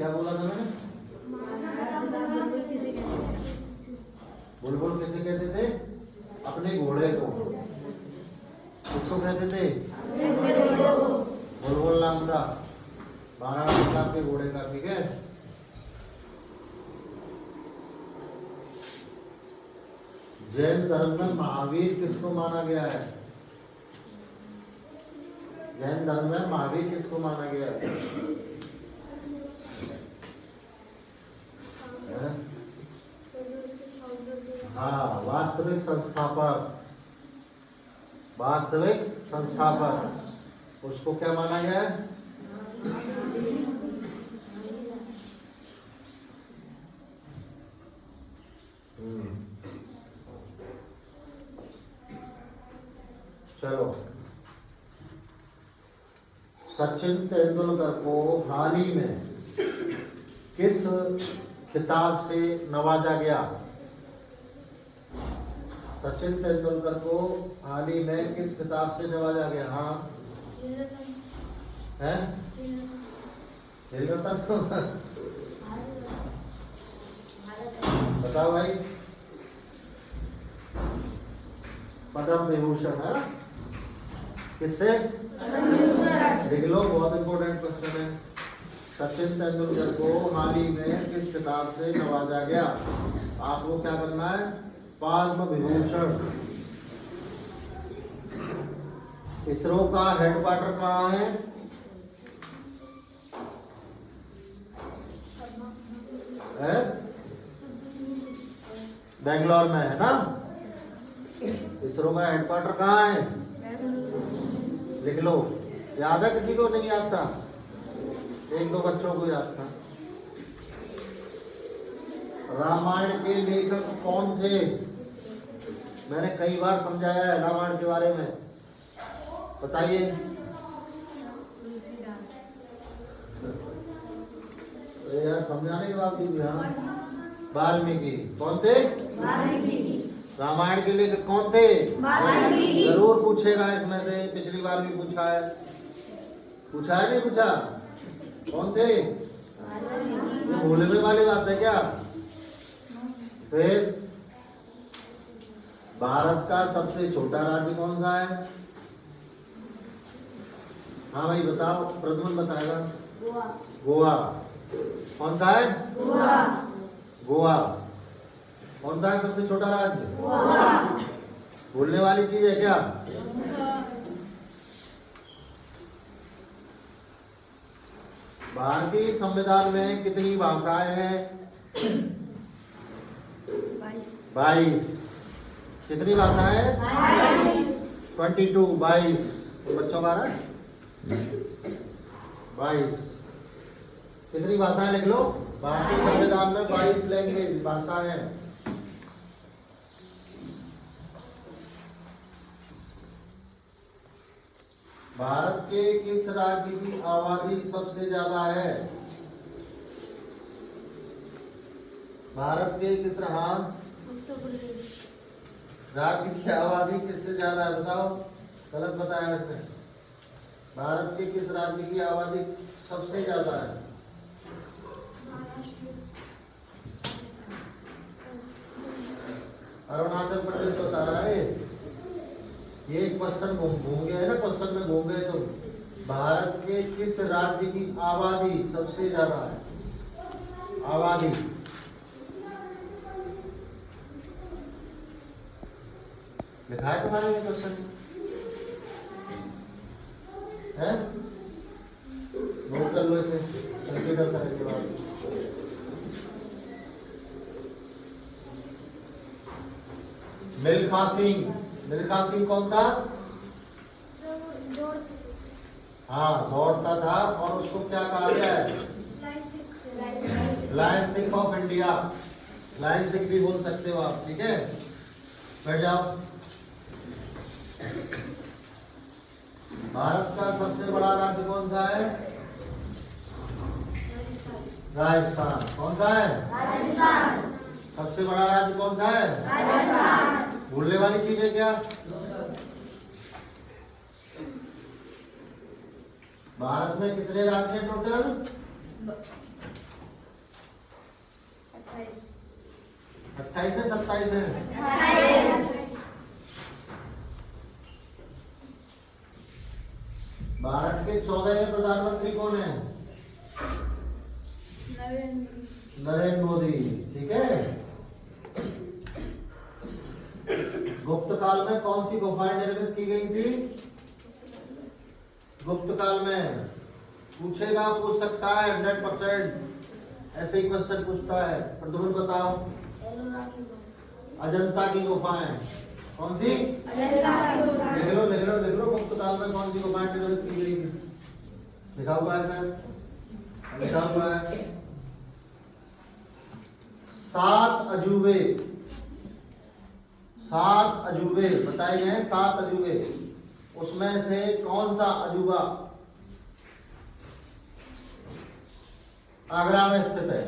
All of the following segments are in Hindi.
क्या बोला था मैंने? बुलबुल किसे कहते थे? अपने घोड़े को। किसको कहते थे? बुलबुल नाम था महाराणा प्रताप के घोड़े का। ठीक है। जैन धर्म में महावीर किसको माना गया है? जैन धर्म में महावीर किसको माना गया है? हाँ, वास्तविक संस्थापक। वास्तविक संस्थापक उसको क्या माना गया है? चलो, सचिन तेंदुलकर को हाल ही में किस खिताब से नवाजा गया? सचिन तेंदुलकर को हाल ही में किस खिताब से नवाजा गया? हाँ है बताओ भाई। पद्म विभूषण है ना? किससे? लिख लो, बहुत इंपॉर्टेंट क्वेश्चन है। सचिन तेंदुलकर को हाल ही में किस खिताब से नवाजा गया? आपको क्या करना है? पद्म विभूषण। इसरो का हेडक्वार्टर कहाँ है? बेंगलोर में है ना? इसरो का हेडक्वार्टर कहाँ है? लिख लो। याद है? किसी को नहीं याद था? एक दो बच्चों को याद था। रामायण के लेखक कौन थे? मैंने कई बार समझाया है रामायण के बारे में, बताइए। यार समझाने के बावजूद वाल्मीकि। कौन थे? रामायण के लेखक कौन थे? जरूर पूछेगा इसमें से, पिछली बार भी पूछा है। पूछा है नहीं पूछा? कौन थे? भूलने वाली बात है क्या? फिर भारत का सबसे छोटा राज्य कौन सा है? हाँ भाई बताओ, प्रद्युम्न बताएगा। गोवा। कौन सा है? गोवा। कौन सा है सबसे छोटा राज्य? भूलने वाली चीज है क्या? भारतीय संविधान में कितनी भाषाएं हैं? 22। कितनी भाषाएं? 22। 22 बच्चों का 22। कितनी भाषाएं लिख लो? भारतीय संविधान में 22 लैंग्वेज भाषाएं हैं। भारत के किस राज्य की आबादी सबसे ज्यादा है? भारत के किस राज्य की आबादी किससे ज्यादा है? बताओ। गलत बताया इसने। भारत के किस राज्य की आबादी सबसे ज्यादा है? अरुणाचल प्रदेश बता रहा है। ये क्वेश्चन घूम गया है ना, क्वेश्चन में घूम गए तुम। भारत के किस राज्य की आबादी सबसे ज्यादा है? आबादी लिखा है तुम्हारे में क्वेश्चन है? नोट कर लो इसे, कंसीडर करने के बाद। मिल्खा सिंह। मिल्खा सिंह कौन था? हाँ, दौड़ता था। और उसको क्या कहा गया है? लायन सिंह ऑफ इंडिया। लायन सिंह भी बोल सकते हो आप। ठीक है, बैठ जाओ। भारत का सबसे बड़ा राज्य कौन सा है? राजस्थान। कौन सा है? राजस्थान। सबसे बड़ा राज्य कौन सा है? राजस्थान। भूलने वाली चीज है क्या? भारत में कितने राज्य हैं टोटल? 28 है 27 है? भारत के 14वें प्रधानमंत्री कौन है? नरेंद्र मोदी। ठीक है। गुप्त काल में कौन सी गुफाएं निर्मित की गई थी? गुप्त काल में पूछेगा, पूछ सकता है 100%। ऐसे ही क्वेश्चन पूछता है। पर तुम्हें बताओ, अजंता की गुफाएं कौन सी? लिख लो लिख लो लिख लो। गुप्त काल में कौन सी गुफाएं निर्मित की गई थी? लिखा हुआ है, लिखा हुआ है। 7 अजूबे, 7 अजूबे बताए गए हैं। 7 अजूबे, उसमें से कौन सा अजूबा आगरा में स्थित है?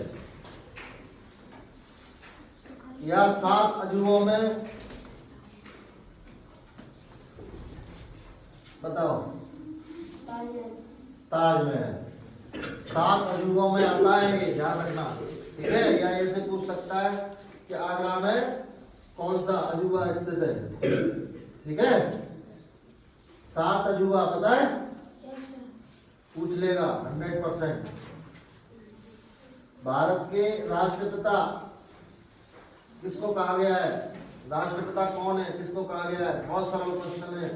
या 7 अजूबों में बताओ? ताजमहल 7 अजूबों में आता है, ये ध्यान रखना। ठीक है। या ऐसे पूछ सकता है कि आगरा में कौन सा अजूबा स्थित है? ठीक है। 7 अजूबा पता है? पूछ लेगा 100%। भारत के राष्ट्रपिता किसको कहा गया है? राष्ट्रपिता कौन है, किसको कहा गया है? बहुत सरल क्वेश्चन है।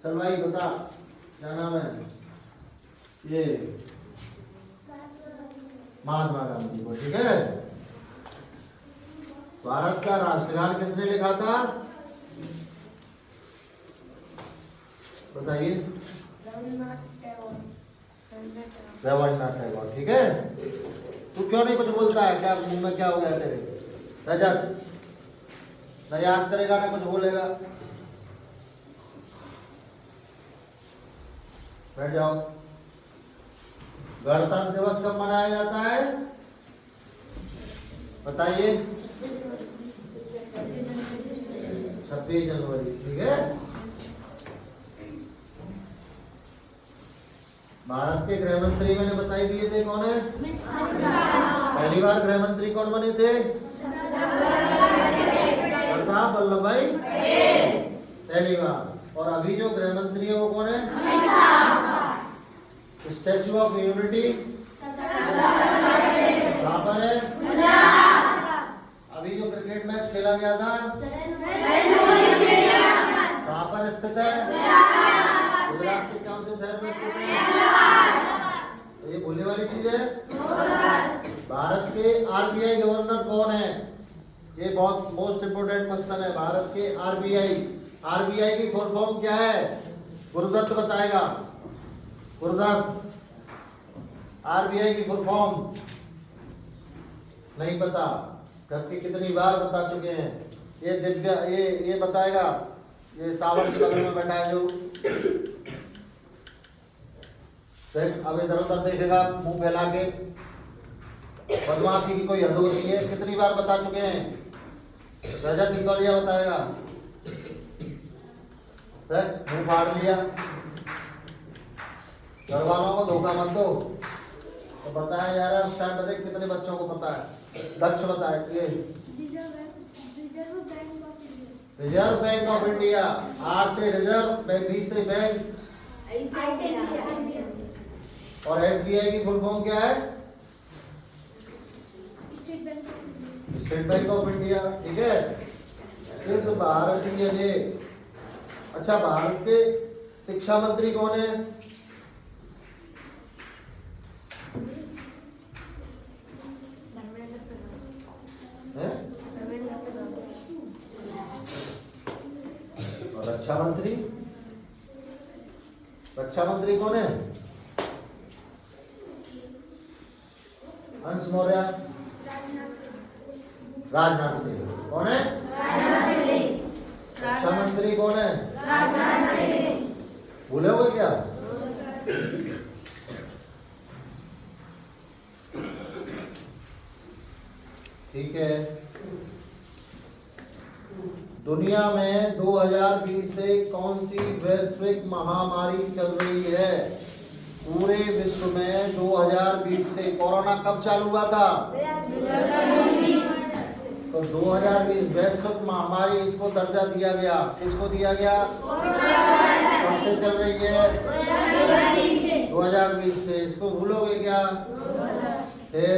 चल भाई बता, क्या नाम है? ये महात्मा गांधी को। ठीक है। भारत का राष्ट्रगान किसने लिखा था? बताइए। रवींद्रनाथ टैगोर। ठीक है। तू क्यों नहीं कुछ बोलता है? क्या मुंह में क्या हो गया तेरे? रजत न याद करेगा ना कुछ बोलेगा। बैठ जाओ। गणतंत्र दिवस कब मनाया जाता है? बताइए। 26 जनवरी। ठीक है। भारत के गृह मंत्री मैंने बताई दिए थे, कौन है? पहली बार गृह मंत्री कौन बने थे? सरदार वल्लभ भाई पहली बार। और अभी जो गृह मंत्री है वो कौन है? स्टैचू ऑफ यूनिटी कहाँ पर है? अभी जो क्रिकेट मैच खेला गया था कहाँ पर स्थित है? गुजरात के कौन से शहर में स्थित है? तो ये भूलने वाली चीज है। भारत के आरबीआई गवर्नर कौन है? ये बहुत मोस्ट इंपोर्टेंट क्वेश्चन है। भारत के आरबीआई की फुल फॉर्म क्या है? गुरुदत्त बताएगा। गुरुदत्त। आरबीआई की फुल फॉर्म नहीं पता, जबकि कितनी बार बता चुके हैं। ये दिव्या ये बताएगा। ये सावर के बगल में बैठा है जो। देख, अब इधर उधर देखेगा मुंह फैला के। बदमाशी की कोई हद नहीं है। कितनी बार बता चुके हैं। रजत इंदौलिया बताएगा। देख, मुंह फाड़ लिया। घर वालों को धोखा मत दो। तो बताया जा रहा है उस टाइम। देख कितने बच्चों को पता है। दक्ष बताए ये reserve bank of India. R से रिजर्व, बी से बैंक, और एसबीआई की फुल फॉर्म क्या है? State bank of India. ठीक है। इस भारतीय ने, अच्छा भारत के शिक्षा मंत्री कौन है? और रक्षा मंत्री? रक्षा मंत्री कौन है? हंस मौर्य। राजनाथ सिंह। कौन है? रक्षा मंत्री कौन है? भूले हुए क्या? ठीक है। दुनिया में 2020 से कौन सी वैश्विक महामारी चल रही है? पूरे विश्व में 2020 से। कोरोना कब चालू हुआ था? तो 2020 वैश्विक महामारी इसको दर्जा दिया गया। किसको दिया गया? कब से चल रही है? 2020 से। इसको भूलोगे क्या? फिर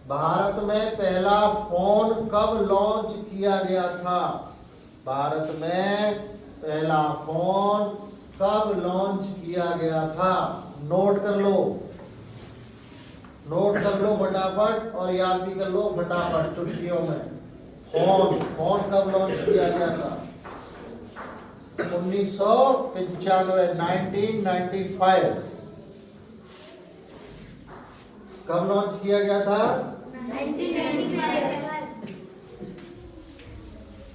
भारत में पहला फोन कब लॉन्च किया गया था? भारत में पहला फोन कब लॉन्च किया गया था? नोट कर लो, नोट कर लो फटाफट और याद भी कर लो फटाफट चुटकियों में। फोन कब लॉन्च किया गया था? 1995, 1995 कब लॉन्च किया गया था? 1995।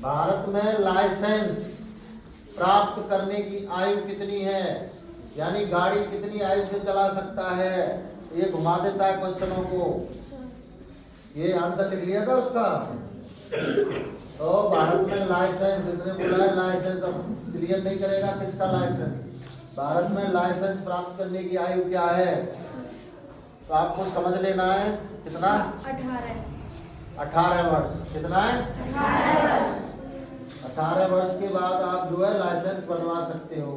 भारत में लाइसेंस प्राप्त करने की आयु कितनी है? यानी गाड़ी कितनी आयु से चला सकता है? ये घुमा देता है क्वेश्चनों को। ये आंसर लिख लिया था उसका। तो भारत में लाइसेंस, इसने बोला है लाइसेंस, अब क्लियर नहीं करेगा किसका लाइसेंस। भारत में लाइसेंस प्राप्त करने की आयु क्या है? तो आपको समझ लेना है कितना? 18 वर्ष। कितना है? 18 वर्ष। 18 वर्ष के बाद आप जो है लाइसेंस बनवा सकते हो,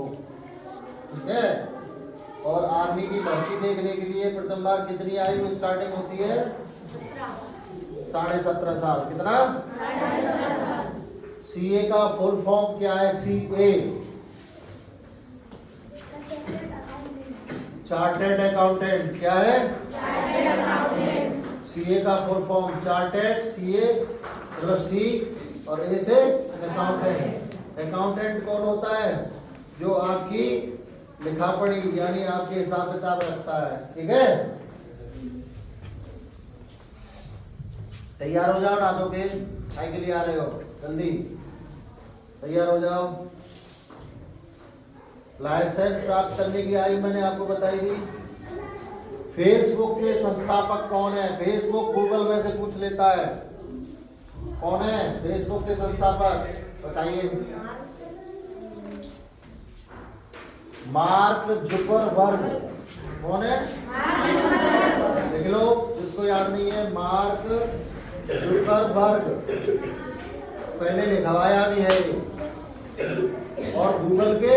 ठीक है। और आर्मी की भर्ती देखने के लिए प्रथम बार कितनी आयु स्टार्टिंग होती है? 17.5 साल। कितना? 17.5 साल। सीए का फुल फॉर्म क्या है? CA chartered accountant. क्या है? Chartered accountant. सीए का फुल फॉर्म चार्टेड, सीए मतलब सी और ए से अकाउंटेंट। अकाउंटेंट कौन होता है? जो आपकी लिखा पढ़ी यानी आपके हिसाब किताब रखता है, ठीक है। तैयार हो जाओ, नाटो के आई के लिए आ रहे हो, जल्दी तैयार हो जाओ। लाइसेंस प्राप्त करने की आयु मैंने आपको बताई थी। फेसबुक के संस्थापक कौन है? फेसबुक गूगल में से पूछ लेता है। कौन है फेसबुक के संस्थापक? बताइए। Mark Zuckerberg. कौन है? देख लो, जिसको याद नहीं है, मार्क जुकरबर्ग पहले लिखवाया भी है ये। और गूगल के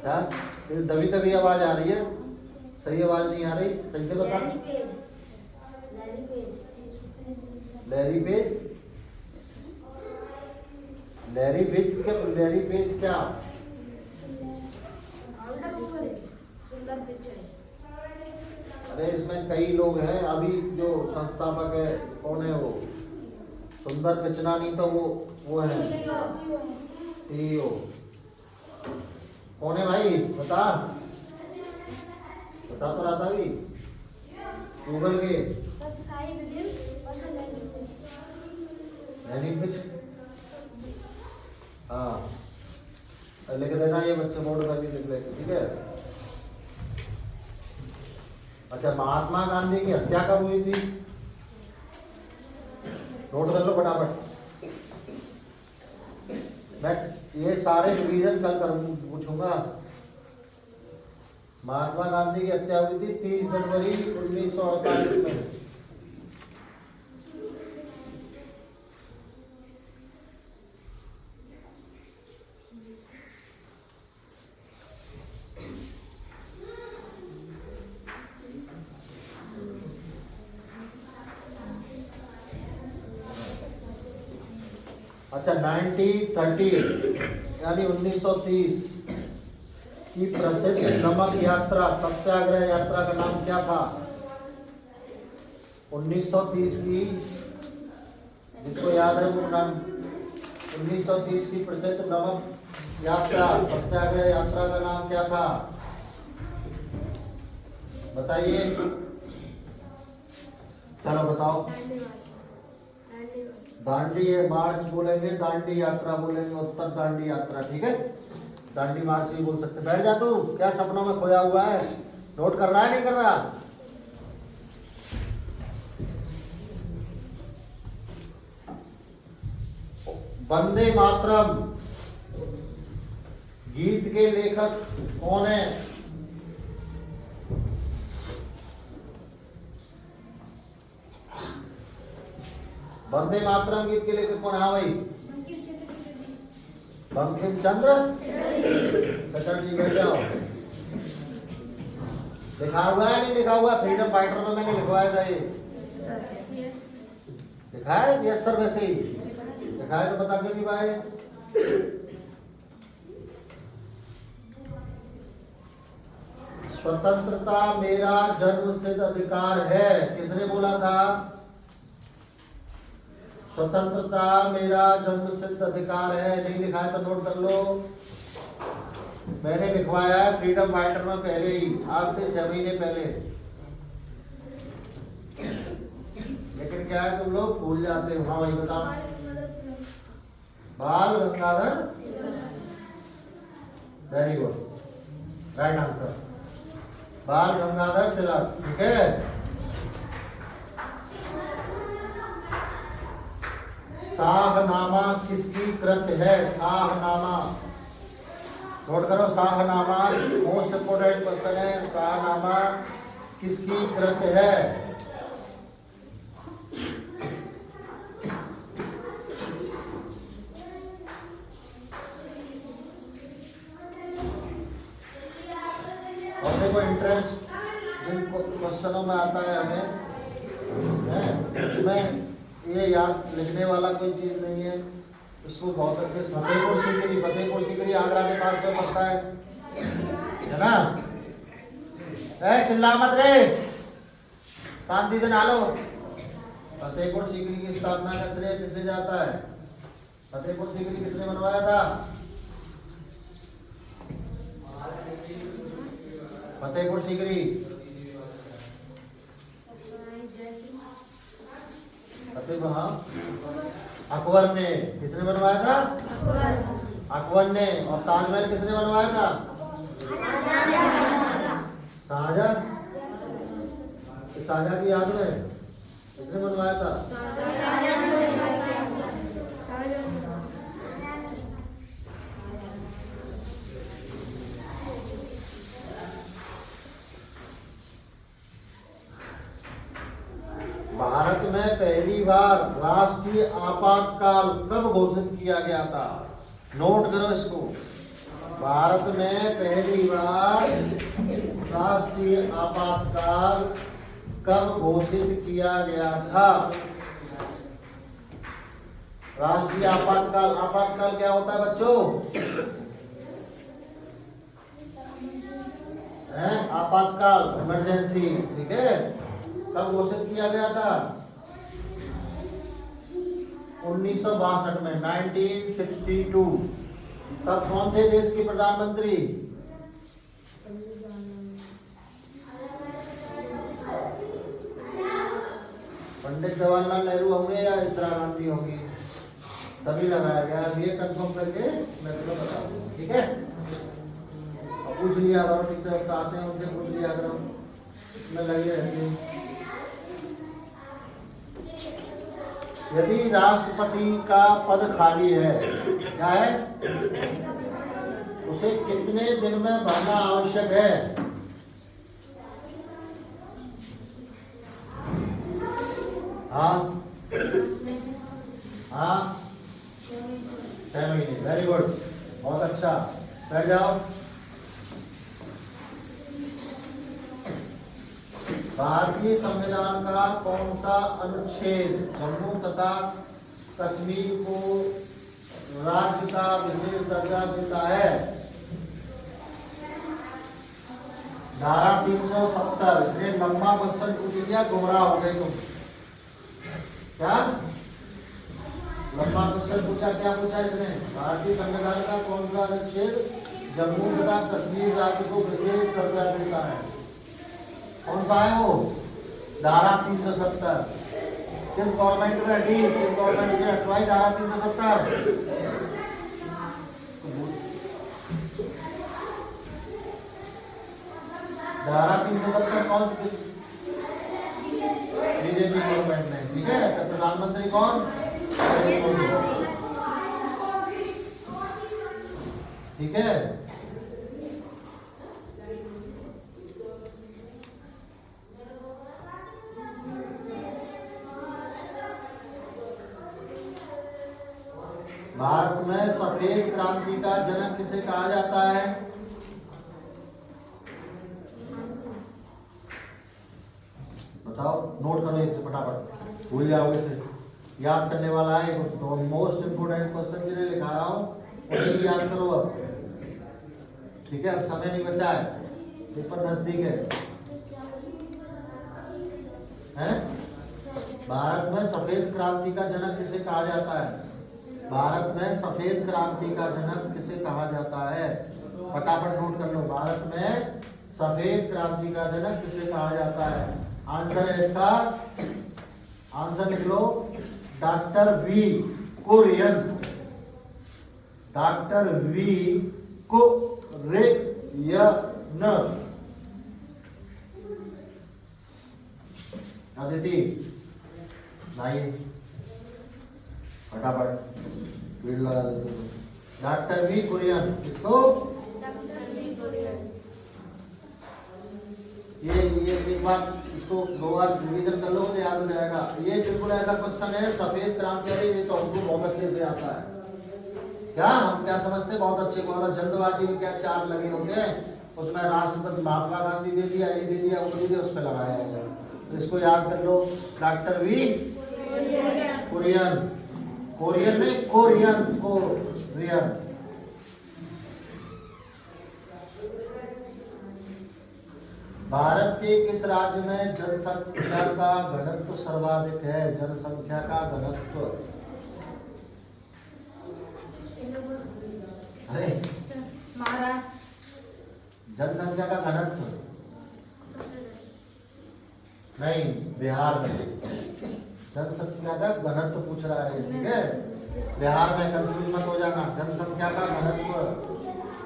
क्या? दबी तभी आवाज आ रही है, सही आवाज नहीं आ रही। सही से बता। Larry page. लैरी पेज क्या? लैरी पेज क्या? अरे इसमें कई लोग हैं, अभी जो संस्थापक है कौन है वो? सुंदर पिचनानी, तो वो है सीईओ। कौन है भाई? बता बता तो रहा था अभी। गूगल के हाँ, लिख देना, ये बच्चे बोर्ड पर भी लिख लेते, ठीक है। अच्छा, महात्मा गांधी की हत्या कब हुई थी? नोट कर लो फटाफट। मैं ये सारे रिवीजन कल कर पूछूंगा। महात्मा गांधी की हत्या हुई थी 30 जनवरी 1948 में। अच्छा, 1930 यानी 1930 की प्रसिद्ध नमक यात्रा, सत्याग्रह यात्रा का नाम क्या था? 1930 की, जिसको याद है वो नाम। 1930 की प्रसिद्ध नमक यात्रा, सत्याग्रह यात्रा का नाम क्या था? बताइए, चलो बताओ। दांडी मार्च बोलेंगे, दांडी यात्रा बोलेंगे, उत्तर दांडी यात्रा, ठीक है। दांडी मार्च नहीं बोल सकते। बैठ जा तू, क्या सपनों में खोया हुआ है? नोट कर रहा है नहीं कर रहा? वंदे मातरम गीत के लेखक कौन है? वंदे मातरम गीत के लेखक कौन है? हाँ भाई, बंकिम चंद्र चटर्जी। बैठ जाओ। लिखा हुआ है नहीं लिखा हुआ? फ्रीडम फाइटर में मैंने लिखवाया था ये। लिखा है? Yes sir. वैसे ही लिखा है तो बता क्यों नहीं पाए? स्वतंत्रता मेरा जन्मसिद्ध अधिकार है। किसने बोला था? स्वतंत्रता मेरा जन्मसिद्ध अधिकार है। नहीं लिखा है तो नोट कर लो। मैंने लिखवाया है फ्रीडम फाइटर में पहले ही, आज से 6 महीने पहले। लेकिन क्या है, तुम लोग भूल जाते हो। हाँ भाई बताओ। बाल Gangadhar. Very good, right answer, बाल गंगाधर तिलक। ठीक है। शाहनामा किसकी कृत है? शाहनामा नोट करो। शाहनामा मोस्ट इंपोर्टेंट क्वेश्चन है। शाहनामा किसकी कृत है? और देखो इंटरेस्ट जिन क्वेश्चनों में आता है हमें, उसमें ये याद लिखने वाला कोई चीज नहीं है। इसको बहुत अच्छे फतेहपुर सीकरी आगरा के पास में पड़ता है ना? चिल्ला मत रे, शांति से नालो। फतेहपुर सीकरी की स्थापना का श्रेय किसे जाता है? फतेहपुर सीकरी किसने बनवाया था? फतेहपुर सीकरी अकबर ने। किसने बनवाया था? अकबर ने। और ताजमहल किसने बनवाया था? शाहजहां। शाहजहां की याद में किसने बनवाया था? भारत में पहली बार राष्ट्रीय आपातकाल कब घोषित किया गया था? नोट करो इसको। भारत में पहली बार राष्ट्रीय आपातकाल कब घोषित किया गया था? राष्ट्रीय आपातकाल। आपातकाल क्या होता है बच्चों? आपातकाल, इमरजेंसी। ठीक है। कब घोषित किया गया था? 1962 में, 1962। तब कौन थे देश के प्रधानमंत्री? पंडित जवाहरलाल नेहरू होंगे या इंदिरा गांधी होंगी? तभी लगाया गया। ये कंफर्म करके मैं तुम्हें बता दूंगा। ठीक है। अब पूछ लिया करो, टीचर आते हैं उनसे पूछ लिया करो, मैं लगे रहती। यदि राष्ट्रपति का पद खाली है, क्या है, उसे कितने दिन में भरना आवश्यक है? हाँ हाँ, 6 महीने। वेरी गुड, बहुत अच्छा। बैठ जाओ। भारतीय संविधान का कौन सा अनुच्छेद जम्मू तथा कश्मीर को राज्य का विशेष दर्जा देता है? धारा 370। इसलिए लंबा क्वेश्चन पूछ दिया, गुमराह हो गए तुम। क्या लंबा क्वेश्चन पूछा? क्या पूछा इसने? भारतीय संविधान का कौन सा अनुच्छेद जम्मू तथा कश्मीर राज्य को विशेष दर्जा देता है? कौन सा है वो? धारा 370। किस गवर्नमेंट में हटी? किस गवर्नमेंट ने हटवाई धारा 370? धारा 370 कौन? बीजेपी गवर्नमेंट ने। ठीक है। तो प्रधानमंत्री कौन? ठीक है। भारत में सफेद क्रांति का जनक किसे कहा जाता है? बताओ, नोट करो इसे फटाफट, भूल जाओगे इसे। याद करने वाला है, तो मोस्ट इम्पोर्टेंट क्वेश्चन जिन्हें लिखा रहा हूं उन्हें याद करो अब, ठीक है। अब समय नहीं बचा है, पेपर नजदीक है। भारत में सफेद क्रांति का जनक किसे कहा जाता है? भारत में सफेद क्रांति का जनक किसे कहा जाता है? फटाफट नोट कर लो। भारत में सफेद क्रांति का जनक किसे कहा जाता है? आंसर है इसका, आंसर लिख लो, doctor V Kurien. Doctor V Kurien. Aditi लाइए फटाफट, भीड़ लगा देते। डॉक्टर वी कुरियन, इसको ये एक बार इसको 2 बार रिवीजन कर लो तो याद हो जाएगा। ये बिल्कुल ऐसा क्वेश्चन है, सफेद क्रांति, ये तो हमको बहुत अच्छे से आता है। क्या हम क्या समझते हैं? बहुत अच्छे को, अगर जल्दबाजी में क्या चार लगे होंगे, उसमें राष्ट्रपति महात्मा गांधी दे दिया, ये दे दिया, वो दे दिया, उस पर लगाया जाएगा। तो इसको याद कर लो, डॉक्टर वी कुरियन। कोरियन नहीं, कोरियन, कोरियन। भारत के किस राज्य में जनसंख्या का घनत्व सर्वाधिक है? जनसंख्या का घनत्व, अरे महाराष्ट्र। जनसंख्या का घनत्व नहीं, बिहार में जनसंख्या का घनत्व पूछ रहा है, ठीक है। बिहार में कंफ्यूज मत हो जाना। जनसंख्या का घनत्व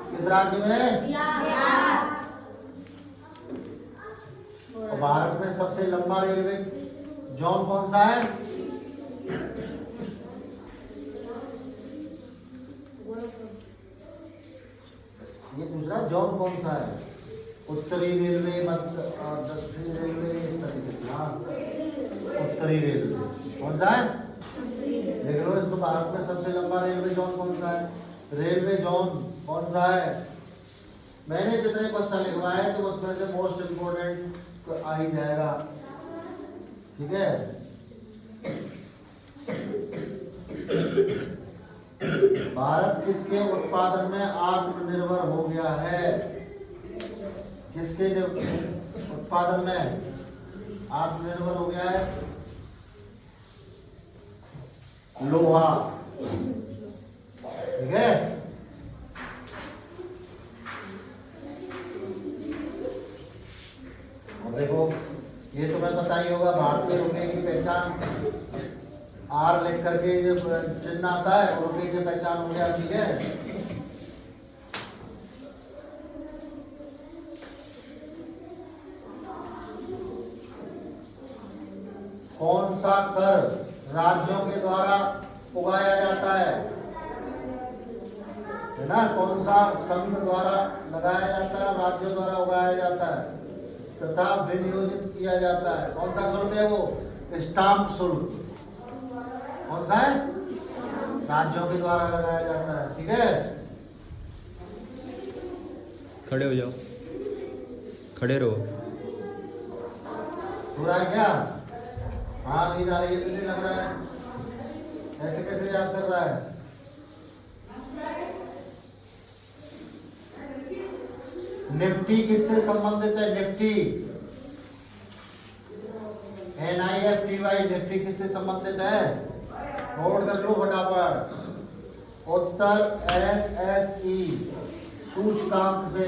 किस राज्य में? बिहार। और भारत में सबसे लंबा रेलवे जोन कौन सा है? ये पूछ रहा जोन कौन सा है? उत्तरी रेलवे, मध्य और दक्षिणी रेलवे, इस तरीके से। हाँ, उत्तरी रेलवे कौन सा है? देख लो इसको, भारत में सबसे लंबा रेलवे जोन कौन सा है? रेलवे जोन कौन सा है? मैंने जितने क्वेश्चन लिखवाए तो उसमें से मोस्ट इम्पोर्टेंट आ ही जाएगा, ठीक है। भारत किसके उत्पादन में आत्मनिर्भर हो गया है? किसके उत्पादन में आत्मनिर्भर हो गया है? लोहा, ठीक है। देखो, ये तुम्हें पता ही होगा, भारत में रुपए की पहचान आर लिख करके जो चिन्ह आता है, रुपए की पहचान हो गया, ठीक है। कौन सा कर राज्यों के द्वारा उगाया जाता है ना? कौन सा संघ द्वारा लगाया जाता है, राज्यों द्वारा उगाया जाता है तथा विनियोजित किया जाता है? कौन सा शुल्क है वो? स्टाम्प शुल्क। कौन सा है? राज्यों के द्वारा लगाया जाता है, ठीक है। खड़े हो जाओ, खड़े रहो। पूरा है क्या? हाँ, नींद आ रही है, तुझे लग रहा है? ऐसे कैसे याद कर रहा है? निफ्टी किससे संबंधित है? निफ्टी, NIFTY, निफ्टी किससे संबंधित है? नोट कर लो फटाफट। उत्तर NSE सूचकांक से,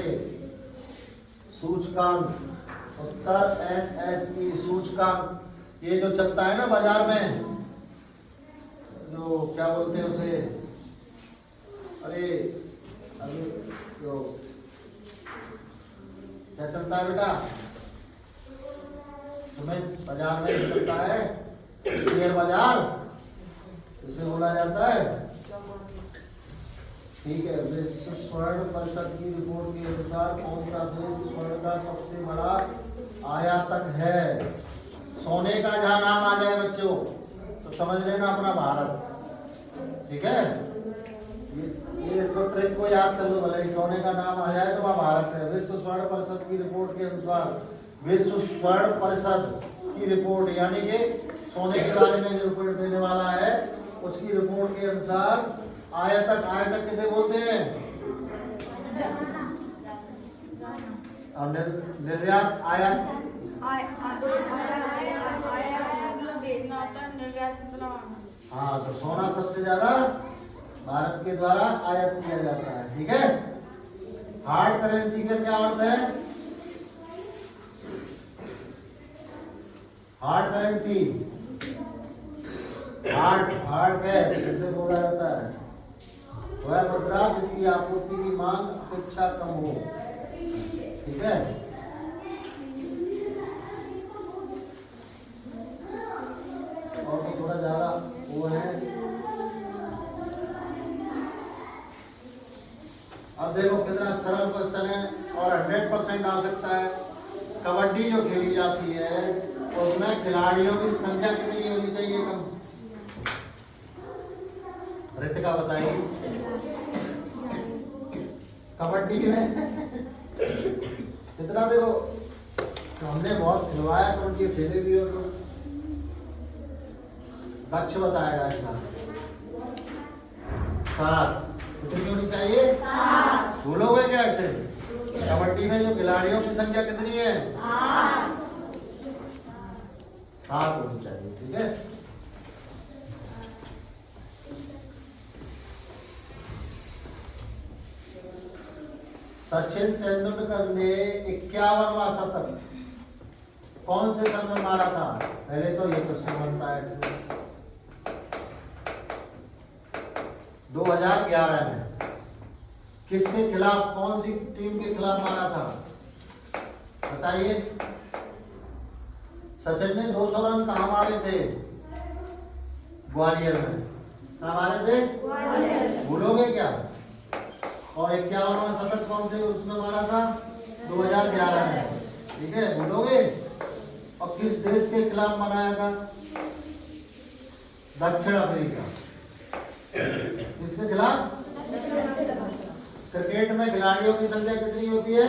सूचकांक, उत्तर NSE सूचकांक, ये जो चलता है ना बाजार में, जो क्या बोलते हैं उसे, अरे अभी जो क्या चलता है बेटा, तुम्हें बाजार में चलता है शेयर बाजार, इसे बोला जाता है ठीक है, विश्व स्वर्ण परिषद की रिपोर्ट के अनुसार कौन सा देश स्वर्ण का सबसे बड़ा आयातक है? सोने का जहाँ नाम आ जाए बच्चों तो समझ लेना अपना भारत। ठीक है, ये इसको ट्रिक को याद कर लो, भले ही सोने का नाम आ जाए तो वह भारत है। विश्व स्वर्ण परिषद की रिपोर्ट के अनुसार, विश्व स्वर्ण परिषद की रिपोर्ट यानी कि सोने के बारे में जो रिपोर्ट देने वाला है उसकी रिपोर्ट के अनुसार आयातक, आयातक किसे बोलते हैं? और निर्यात आयात, हाँ, तो सोना सबसे ज्यादा भारत के द्वारा आयात किया जाता है। ठीक है, हार्ड करेंसी का क्या अर्थ है? हार्ड करेंसी, हार्ड कैश जैसे बोला जाता है, वह मुद्रा जिसकी आपूर्ति की मांग अपेक्षा कम हो। ठीक है, और भी थोड़ा ज्यादा वो है। अब देखो कितना सरल क्वेश्चन है और 100% आ सकता है। कबड्डी जो खेली जाती है उसमें खिलाड़ियों की संख्या कितनी होनी चाहिए? कम। रितिका बताइए, कबड्डी में कितना? देखो तो हमने बहुत खिलवाया तो उनके खेले भी हो तो दक्ष बताएगा इसका 7। कितनी होनी चाहिए? 7। भूलोगे क्या ऐसे? कबड्डी में जो खिलाड़ियों की संख्या कितनी है? 7 होनी चाहिए। ठीक है, सचिन तेंदुलकर ने 51वां शतक कौन से सन में मारा था? पहले तो ये क्वेश्चन बनता है इसमें 2011 में। किसके खिलाफ, कौन सी टीम के खिलाफ मारा था? बताइए। सचिन ने 200 रन कहाँ मारे थे? ग्वालियर में। कहाँ मारे थे? भूलोगे क्या? और 51वां शतक कौन से उसमें मारा था? 2011 में। ठीक है, भूलोगे? और किस देश के खिलाफ मनाया था? दक्षिण अफ्रीका। किसके खिलाफ? क्रिकेट में खिलाड़ियों की संख्या कितनी होती है?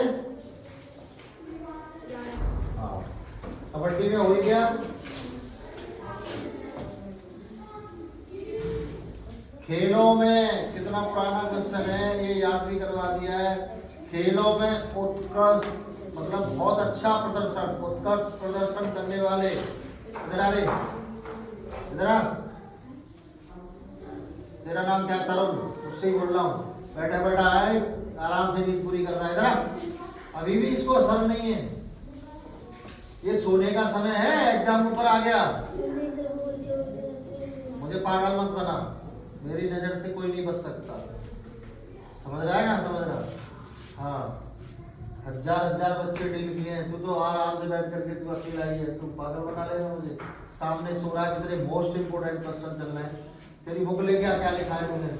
हाँ, कबड्डी में हो गया। खेलों में कितना पुराना क्वेश्चन है, ये याद भी करवा दिया है। खेलों में उत्कर्ष मतलब बहुत अच्छा प्रदर्शन, उत्कर्ष प्रदर्शन करने वाले, इधर आ रे, इधर आ, तेरा नाम क्या? तरुण, उससे ही बोल रहा हूँ। बैठा बैठा है, आराम से नींद पूरी कर रहा है। इधर आ, अभी भी इसको असर नहीं है। ये सोने का समय है, एग्जाम ऊपर आ गया। मुझे पागल मत बना, मेरी नजर से कोई नहीं बच सकता। समझ रहा है ना? समझ रहा? हाँ, हजार बच्चे डील किए हैं, तू तो आराम से बैठ करके तू अकेला ही है। तू पागल बना लेगा मुझे। सामने सो रहा है, कितने मोस्ट इंपोर्टेंट क्वेश्चन चल रहे हैं। तेरी बुक लेके क्या लिखा है तूने?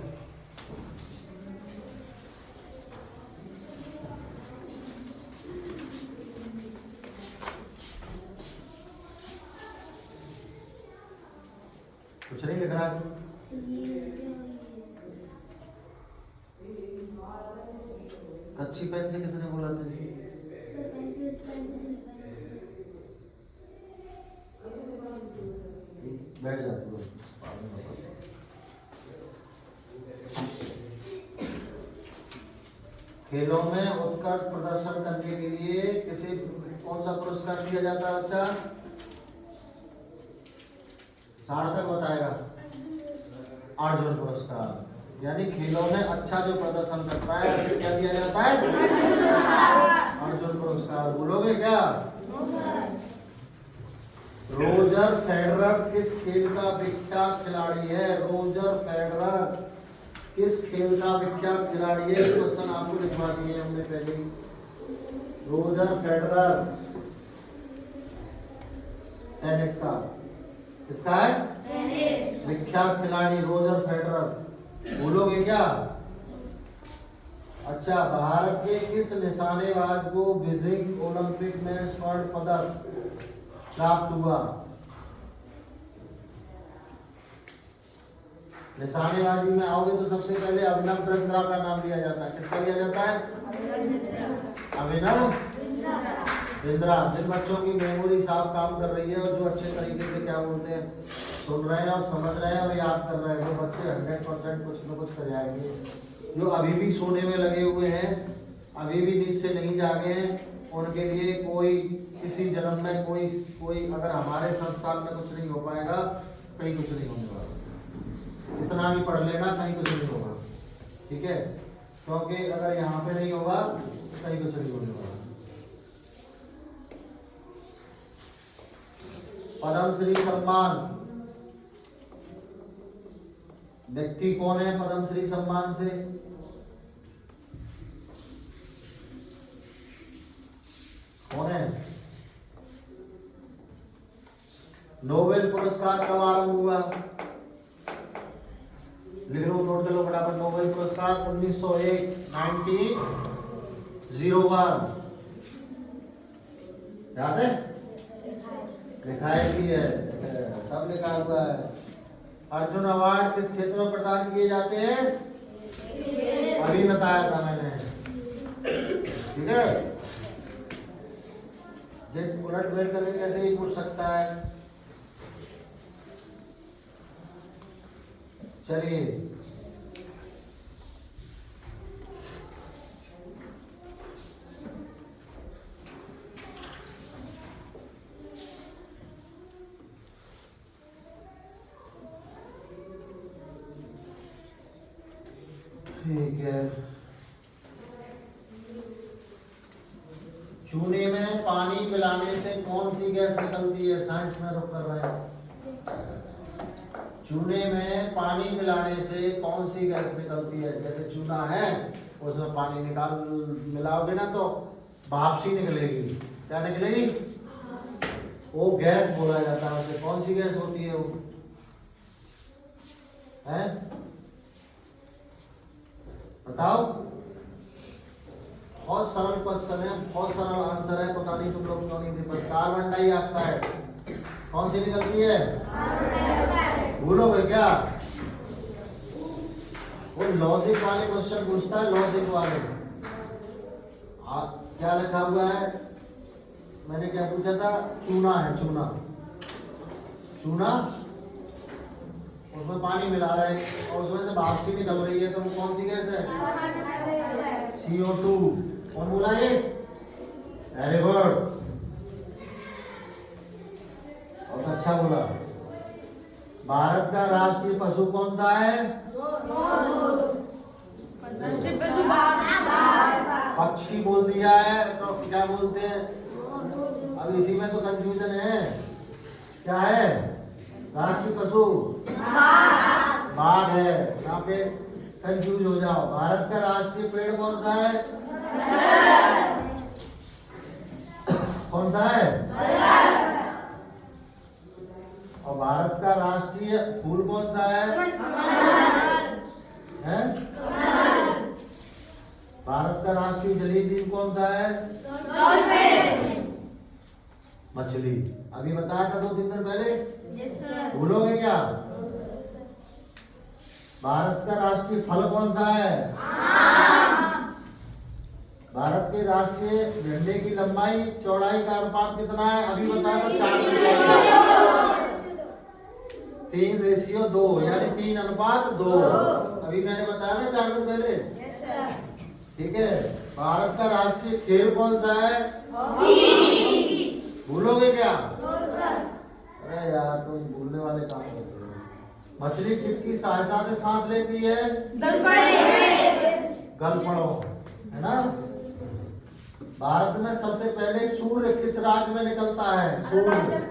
कुछ नहीं लिख रहा है। कच्ची पेन से किसने बोला था? बैठ जा तू। खेलों में उत्कर्ष प्रदर्शन करने के लिए किसे, कौन सा पुरस्कार दिया जाता है बच्चा? सार्थक बताएगा। अर्जुन पुरस्कार। यानी खेलों में अच्छा जो प्रदर्शन करता है उसे क्या दिया जाता है? अर्जुन पुरस्कार। बोलोगे क्या? रोजर फेडरर किस खेल का विख्यात खिलाड़ी है? रोजर फेडरर किस खेल का विख्यात खिलाड़ी है? क्वेश्चन आपको लिखवा दिए हमने पहले ही। रोजर फेडरर टेनिस का, किसका है? विख्यात खिलाड़ी रोजर फेडरर। बोलोगे क्या? अच्छा, भारत के किस निशानेबाज को बीजिंग ओलंपिक में स्वर्ण पदक प्राप्त हुआ? निशानेबाजी में आओगे तो सबसे पहले अभिनव बिंद्रा का नाम लिया जाता है। किसका लिया जाता है? अभिनव बिंद्रा। जिन बच्चों की मेमोरी साफ काम कर रही है और जो अच्छे तरीके से क्या बोलते हैं, सुन रहे हैं और समझ रहे हैं और याद कर रहे हैं, वो बच्चे 100% कुछ न कुछ कर जाएंगे। जो अभी भी सोने में लगे हुए हैं, अभी भी नींद से नहीं जागे हैं, उनके लिए कोई किसी जन्म में कोई अगर हमारे संस्थान में कुछ नहीं हो पाएगा, कहीं कुछ नहीं होने वाला। इतना भी पढ़ लेना, कहीं कुछ नहीं होगा। ठीक है, क्योंकि अगर यहाँ पे नहीं होगा तो कहीं कुछ नहीं होने वाला। पद्मश्री सम्मान व्यक्ति कौन है? पद्मश्री सम्मान से कौन है? नोबेल पुरस्कार कब आरंभ हुआ? लिख लो, नोट कर लो फटाफट। नोबेल पुरस्कार 1901 1901 याद है? लिखा भी है, सब लिखा हुआ है। अर्जुन अवार्ड किस क्षेत्र में प्रदान किए जाते हैं? अभी बताया था मैंने। ठीक है, जब उलट फेर करके कैसे ही पूछ सकता है। चलिए, ठीक है। चूने में पानी मिलाने से कौन सी गैस निकलती है? साइंस में रुक कर रहे हैं। चूने में पानी मिलाने से कौन सी गैस निकलती है? जैसे चूना है, उसमें पानी मिलाओगे ना तो भाप सी निकलेगी। क्या निकलेगी? वो गैस बोला जाता है उसे। कौन सी गैस होती है वो? है, बताओ। बहुत सरल क्वेश्चन है, बहुत सरल आंसर है। पता नहीं तुम लोग क्यों नहीं दे पाते। कार्बन डाइऑक्साइड कौन सी निकलती है? भूलोगे क्या? वो लॉजिक वाले क्वेश्चन पूछता है, लॉजिक वाले। क्या लिखा हुआ है? मैंने क्या पूछा था? चूना है, चूना। चूना, उसमें पानी मिला रहे हैं और उसमें से भाप सी निकल रही है, तो वो कौन सी गैस है? CO2। कौन बोला ये? वेरी गुड, बहुत अच्छा बोला। भारत का राष्ट्रीय पशु कौन सा है? पक्षी बोल दिया है तो क्या बोलते हैं? अब इसी में तो कंफ्यूजन है। क्या है राष्ट्रीय पशु? बाघ है। यहाँ पे कंफ्यूज हो जाओ। भारत का राष्ट्रीय पेड़ कौन सा है? कौन सा है? और भारत का राष्ट्रीय फूल कौन सा है? हैं? भारत का राष्ट्रीय जलीय जीव कौन सा है? मछली। अभी बताया था 2-3 दिन पहले, भूलोगे क्या? भारत का राष्ट्रीय फल कौन सा है? भारत के राष्ट्रीय झंडे की लंबाई चौड़ाई का अनुपात कितना है? अभी बताया था 3:2, यानी 3:2। अभी मैंने बताया ना 4 दिन पहले। ठीक है। भारत का राष्ट्रीय खेल कौन सा है? भूलोगे क्या? अरे यार, तुम भूलने वाले काम करते हो। मछली किसकी सहायता से सांस लेती है? गलफड़ों, है ना। भारत में सबसे पहले सूर्य किस राज्य में निकलता है? सूर्य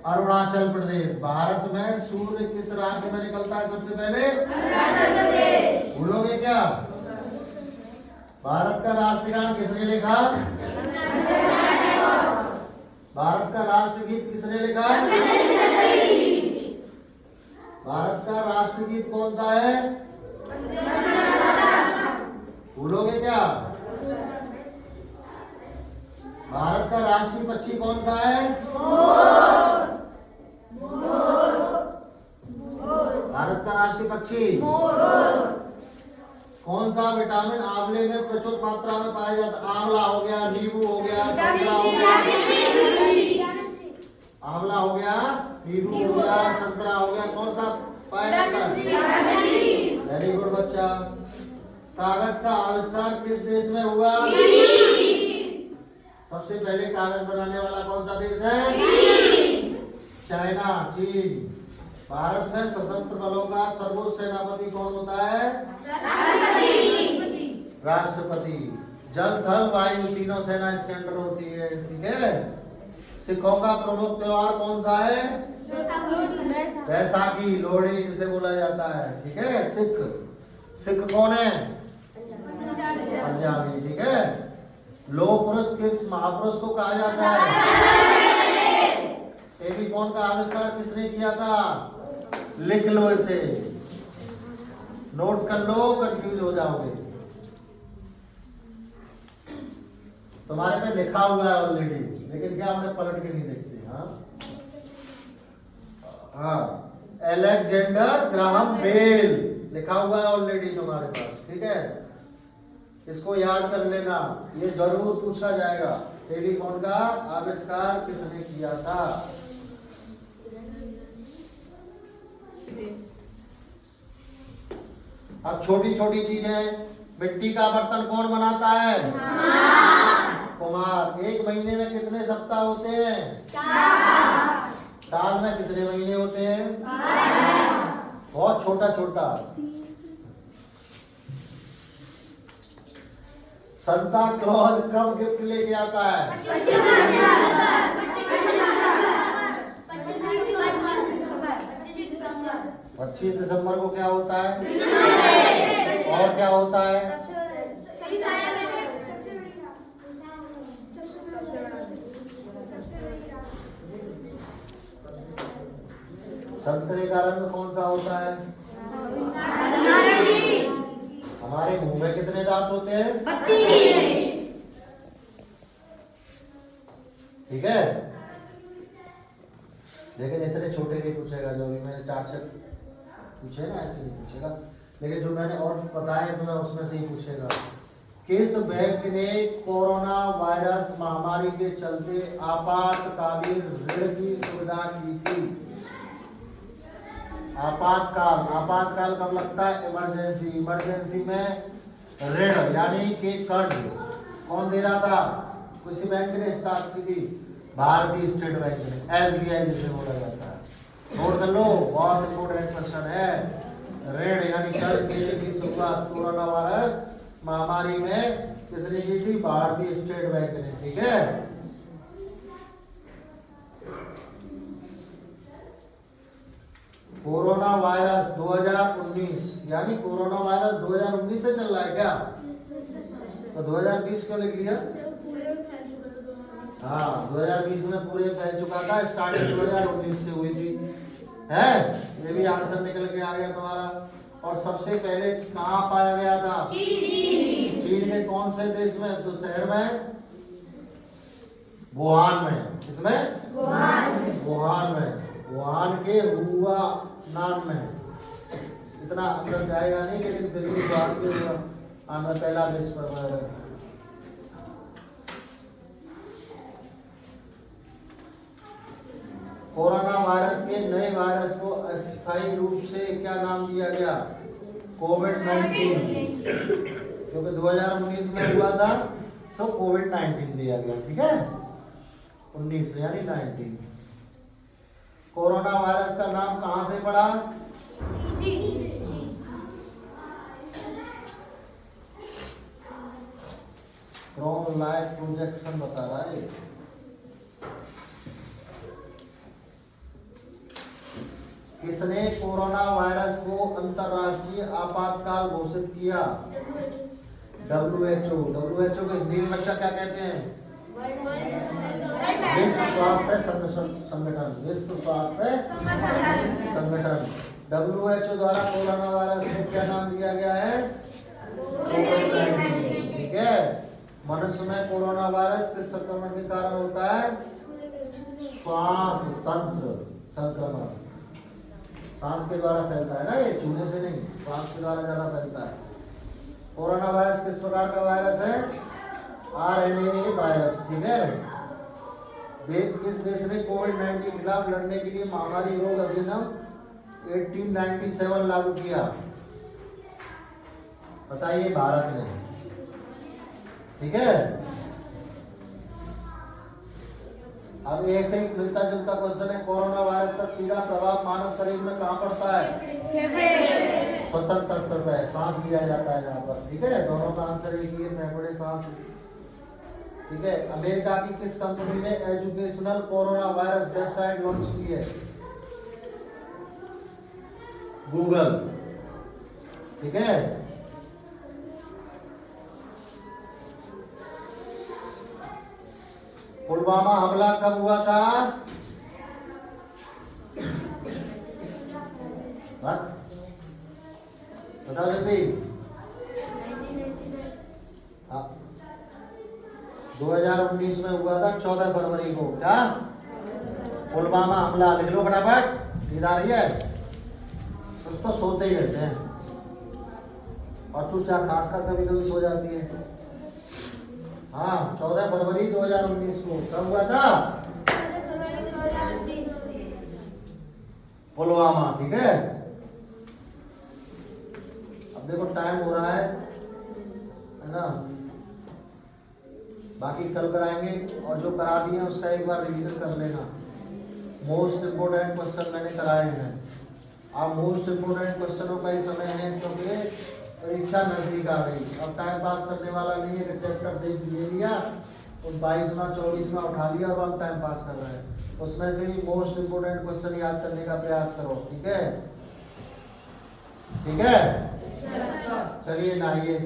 अरुणाचल प्रदेश। भारत में सूर्य किस राज्य में निकलता है सबसे पहले? अरुणाचल प्रदेश। भूलोगे क्या? भारत का राष्ट्रगान किसने लिखा? भारत का राष्ट्रगीत किसने लिखा? भारत का राष्ट्रगीत कौन सा है? भूलोगे क्या? भारत का राष्ट्रीय पक्षी कौन सा है? भारत का राष्ट्रीय पक्षी कौन सा विटामिन आंवले में प्रचुर मात्रा में पाया जाता? आंवला हो गया, नींबू हो गया, संतरा हो गया, आंवला हो गया, नींबू हो गया, संतरा हो गया, कौन सा पाया जाता है? वेरी गुड बच्चा। कागज का आविष्कार किस देश में हुआ? सबसे पहले कागज बनाने वाला कौन सा देश है? चाइना, चीन। भारत में सशस्त्र बलों का सर्वोच्च सेनापति कौन होता है? राष्ट्रपति। जल, थल, वायु तीनों सेना इसके अंदर होती है, ठीक है। सिखों का प्रमुख त्योहार कौन सा है? बैसाखी, लोहड़ी जिसे बोला जाता है, ठीक है। सिख कौन है? पंजाबी, ठीक है। लोह पुरुष किस महापुरुष को कहा जाता है? टेलीफोन का आविष्कार किसने किया था? लिख लो इसे, नोट कर लो, कंफ्यूज हो जाओगे। तुम्हारे पे लिखा हुआ है ऑलरेडी, लेकिन क्या हमने पलट के नहीं देखते। हाँ, अलेक्जेंडर ग्राहम बेल लिखा हुआ है ऑलरेडी तुम्हारे पास, ठीक है। इसको याद कर लेना, ये जरूर पूछा जाएगा। टेलीफोन का आविष्कार किसने किया था? अब छोटी छोटी चीजें, मिट्टी का बर्तन कौन बनाता है? कुम्हार। एक महीने में कितने सप्ताह होते हैं? साल में कितने महीने होते हैं? बहुत छोटा छोटा। संता क्लॉज कब गिफ्ट लेके आता है? 25 दिसंबर को क्या होता है? और क्या होता है? संतरे का रंग कौन सा होता है? हमारे मुंह में कितने दांत होते हैं? 32। ठीक है, लेकिन इतने छोटे नहीं पूछेगा, जो भी मैंने 4 से पूछे ना, ऐसे नहीं पूछेगा। लेकिन जो मैंने और बताया तुम्हें उसमें से ही पूछेगा। किस बैंक ने कोरोना वायरस महामारी के चलते आपातकालीन ऋण की सुविधा की थी? आपातकाल कब लगता है? इमरजेंसी में ऋण यानी कि कर्ज कौन दे रहा था? किसी बैंक ने स्टार्ट की थी? भारतीय स्टेट बैंक ने, SBI जिसे बोला जाता है। नोट कर लो, बहुत इंपोर्टेंट क्वेश्चन है। ऋण यानी कर्ज देने की शुरुआत कोरोना वायरस महामारी में किसने की थी? भारतीय स्टेट बैंक ने, ठीक है। कोरोना वायरस 2019 यानी कोरोना वायरस 2019 से चल रहा है क्या? तो 2020 क्यों लिख लिया? हाँ, 2020 में पूरे फैल चुका था, स्टार्टिंग 2019 से हुई थी, है। ये भी आंसर निकल के आ गया तुम्हारा। और सबसे पहले कहाँ पाया गया था? चीन के कौन से देश में? तो शहर में वुहान में। किसमें? वुहान में, वुहान के हुआनान में। इतना अंदर जाएगा नहीं, लेकिन फिर भी वुहान के आंध्र पहला देश पर। कोरोना वायरस के नए वायरस को अस्थायी रूप से क्या नाम दिया गया? कोविड-19, क्योंकि 2019 में हुआ था तो कोविड-19 दिया गया, ठीक है। 19 यानी 19। कोरोना वायरस का नाम कहां से पड़ा? क्रोम लाइट प्रोजेक्शन बता रहा है। किसने कोरोना वायरस को अंतरराष्ट्रीय आपातकाल घोषित किया? WHO को हिंदी में बच्चा क्या कहते हैं? विश्व स्वास्थ्य संगठन। विश्व स्वास्थ्य संगठन। WHO द्वारा कोरोना वायरस को क्या नाम दिया गया है? कोविड-19। ठीक है। मनुष्य में कोरोना वायरस किस संक्रमण के कारण होता है? श्वास तंत्र संक्रमण। सांस के द्वारा फैलता है ना, ये छूने से नहीं, सांस के द्वारा ज्यादा फैलता है। कोरोना वायरस किस प्रकार का वायरस है? RNA virus. ठीक है। किस देश ने कोविड-19 के खिलाफ लड़ने के लिए महामारी रोग अधिनियम 1897 लागू किया? बताइए। भारत ने। ठीक है। अब ऐसे ही मिलता जुलता क्वेश्चन है, कोरोना वायरस का सीधा प्रभाव मानव शरीर में कहाँ पड़ता है? स्वतंत्र तंत्र पे, सांस लिया जाता है यहाँ पर। ठीक है। दोनों का आंसर एक ही है, फेफड़े सांस। ठीक है। अमेरिका की किस कंपनी ने educational corona virus website launch की है? गूगल। ठीक है। पुलवामा हमला कब हुआ था? बताओ जल्दी। 2019 में हुआ था 14 फरवरी को। क्या? पुलवामा हमला। लिख लो फटाफट। नींद आ रही है? कुछ तो सोते ही रहते हैं। और तू क्या खासकर कभी कभी सो जाती है? हाँ, 14 फरवरी 2019 को। कब हुआ था? पुलवामा। ठीक है। अब देखो टाइम हो रहा है ना। बाकी कल कराएंगे, और जो करा दिए उसका एक बार रिवीजन कर लेना। मोस्ट इम्पोर्टेंट क्वेश्चन मैंने कराए हैं। अब मोस्ट इम्पोर्टेंट क्वेश्चनों का ही समय है, क्योंकि परीक्षा नजदीक आ गई। अब टाइम पास करने वाला नहीं है कि चैप्टर देख ले लिया और 22वां 24वां उठा लिया और हम टाइम पास कर रहे हैं। उसमें से ही मोस्ट इम्पोर्टेंट क्वेश्चन याद करने का प्रयास करो। ठीक है। ठीक है। चलिए नहाइए।